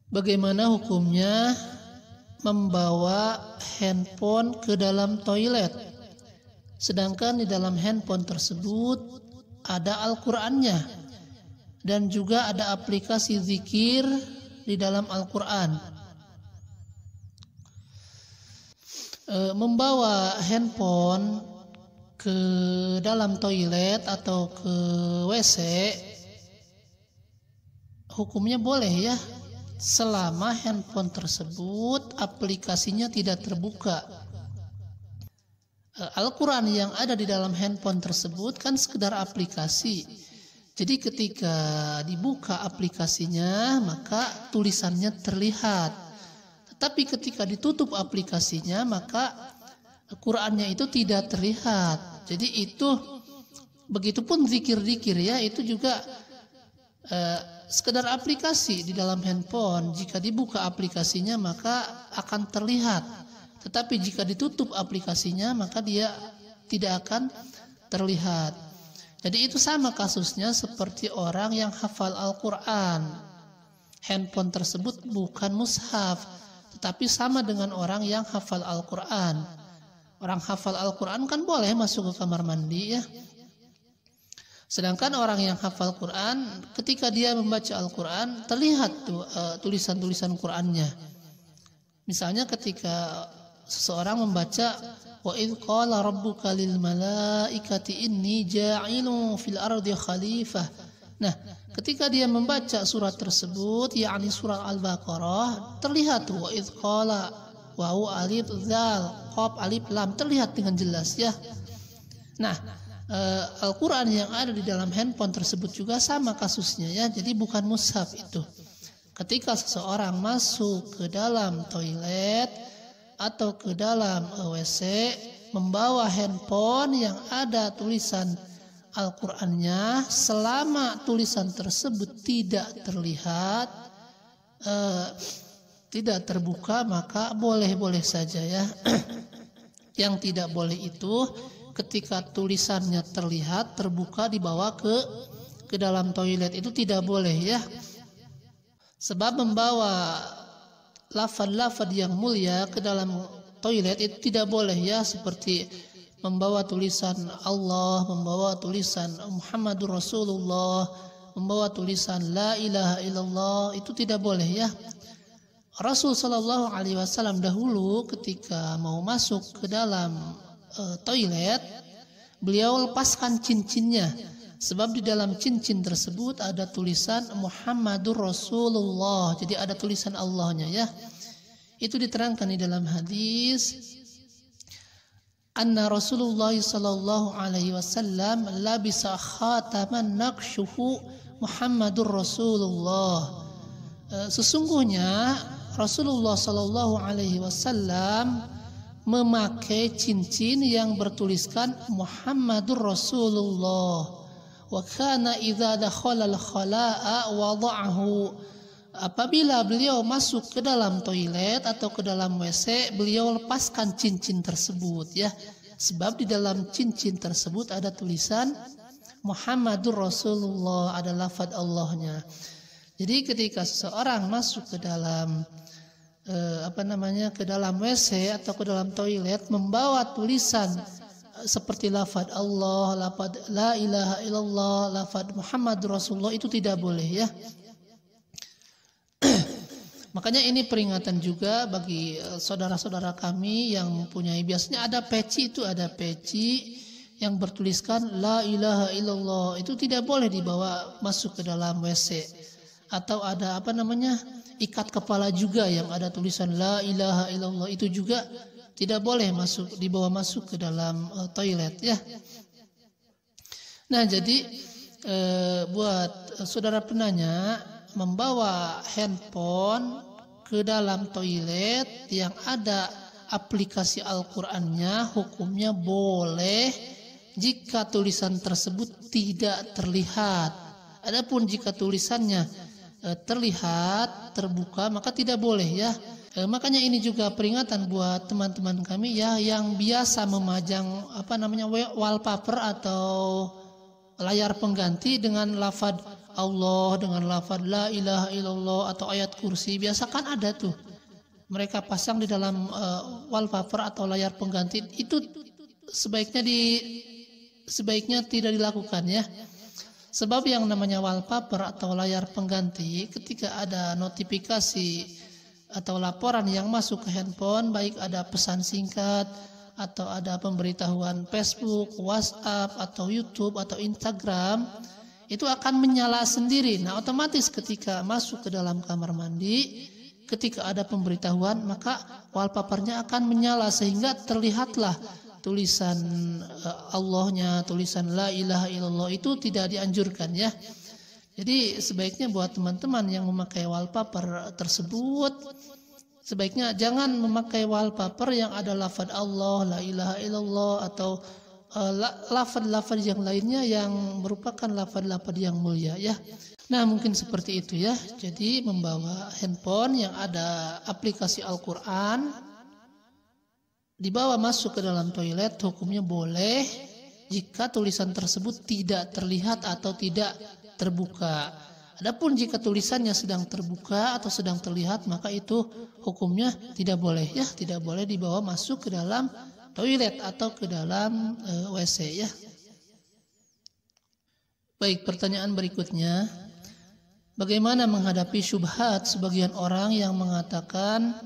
Bagaimana hukumnya membawa handphone ke dalam toilet, sedangkan di dalam handphone tersebut ada Al-Qur'annya dan juga ada aplikasi zikir di dalam Al-Qur'an. Membawa handphone ke dalam toilet atau ke WC hukumnya boleh ya, selama handphone tersebut aplikasinya tidak terbuka. Al-Quran yang ada di dalam handphone tersebut kan sekedar aplikasi. Jadi ketika dibuka aplikasinya maka tulisannya terlihat. Tetapi ketika ditutup aplikasinya maka Qurannya itu tidak terlihat. Jadi itu begitupun zikir-zikir ya, itu juga sekedar aplikasi di dalam handphone. Jika dibuka aplikasinya maka akan terlihat. Tetapi jika ditutup aplikasinya maka dia tidak akan terlihat. Jadi itu sama kasusnya seperti orang yang hafal Al-Quran. Handphone tersebut bukan mushaf, tetapi sama dengan orang yang hafal Al-Quran. Orang hafal Al-Quran kan boleh masuk ke kamar mandi ya. Sedangkan orang yang hafal Quran, ketika dia membaca Al-Quran, terlihat tulisan-tulisan Qurannya. Misalnya ketika seseorang membaca wa idz qala rabbuka lil malaikati inni ja'ilun fil ardi khalifah. Nah, ketika dia membaca surat tersebut, yakni surat Al-Baqarah, terlihat wa idz qala wawu alif zal qaf alif lam, terlihat dengan jelas ya. Nah, Al-Quran yang ada di dalam handphone tersebut juga sama kasusnya ya. Jadi bukan mushaf itu. Ketika seseorang masuk ke dalam toilet atau ke dalam WC membawa handphone yang ada tulisan Al-Qurannya, selama tulisan tersebut tidak terlihat, tidak terbuka, maka boleh-boleh saja ya. Yang tidak boleh itu ketika tulisannya terlihat terbuka dibawa ke dalam toilet, itu tidak boleh ya. Sebab membawa lafaz-lafaz yang mulia ke dalam toilet itu tidak boleh ya, seperti membawa tulisan Allah, membawa tulisan Muhammadur Rasulullah, membawa tulisan la ilaha illallah, itu tidak boleh ya. Rasul sallallahu alaihi wasallam dahulu ketika mau masuk ke dalam toilet, beliau lepaskan cincinnya, sebab di dalam cincin tersebut ada tulisan Muhammadur Rasulullah, jadi ada tulisan Allahnya ya. Itu diterangkan di dalam hadis anna Rasulullah sallallahu alaihi wasallam labisa khataman naqshuhu Muhammadur Rasulullah. Sesungguhnya Rasulullah sallallahu alaihi wasallam memakai cincin yang bertuliskan Muhammadur Rasulullah. Wa kana idza dakhala al-khala'a wada'ahu. Apabila beliau masuk ke dalam toilet atau ke dalam WC, beliau lepaskan cincin tersebut ya. Sebab di dalam cincin tersebut ada tulisan Muhammadur Rasulullah, ada lafaz Allahnya. Jadi ketika seseorang masuk ke dalam ke dalam WC atau ke dalam toilet membawa tulisan seperti lafaz Allah, lafaz la ilaha illallah, lafaz Muhammadur Rasulullah, itu tidak boleh ya. Makanya ini peringatan juga bagi saudara-saudara kami yang mempunyai, biasanya ada peci, itu ada peci yang bertuliskan la ilaha illallah, itu tidak boleh dibawa masuk ke dalam WC. Atau ada ikat kepala juga yang ada tulisan la ilaha illallah, itu juga tidak boleh dibawa masuk ke dalam toilet ya. Nah, jadi buat saudara penanya, membawa handphone ke dalam toilet yang ada aplikasi Al-Qur'annya hukumnya boleh jika tulisan tersebut tidak terlihat. Adapun jika tulisannya terlihat terbuka maka tidak boleh ya. Makanya ini juga peringatan buat teman-teman kami ya yang biasa memajang wallpaper atau layar pengganti dengan lafaz Allah dengan lafaz la ilaha illallah atau ayat kursi, biasakan ada tuh mereka pasang di dalam wallpaper atau layar pengganti. Itu sebaiknya tidak dilakukan ya. Sebab yang namanya wallpaper atau layar pengganti, ketika ada notifikasi atau laporan yang masuk ke handphone, baik ada pesan singkat atau ada pemberitahuan Facebook, WhatsApp atau YouTube atau Instagram, itu akan menyala sendiri. Nah, otomatis ketika masuk ke dalam kamar mandi, ketika ada pemberitahuan, maka wallpapernya akan menyala sehingga terlihatlah tulisan Allahnya, tulisan la ilaha illallah. Itu tidak dianjurkan ya. Jadi sebaiknya buat teman-teman yang memakai wallpaper tersebut, sebaiknya jangan memakai wallpaper yang ada lafaz Allah, la ilaha illallah atau lafaz-lafaz yang lainnya yang merupakan lafaz-lafaz yang mulia ya. Nah, mungkin seperti itu ya. Jadi membawa handphone yang ada aplikasi Al-Quran dibawa masuk ke dalam toilet, hukumnya boleh jika tulisan tersebut tidak terlihat atau tidak terbuka. Adapun jika tulisannya sedang terbuka atau sedang terlihat, maka itu hukumnya tidak boleh ya, tidak boleh dibawa masuk ke dalam toilet atau ke dalam WC ya. Baik, pertanyaan berikutnya. Bagaimana menghadapi syubhat sebagian orang yang mengatakan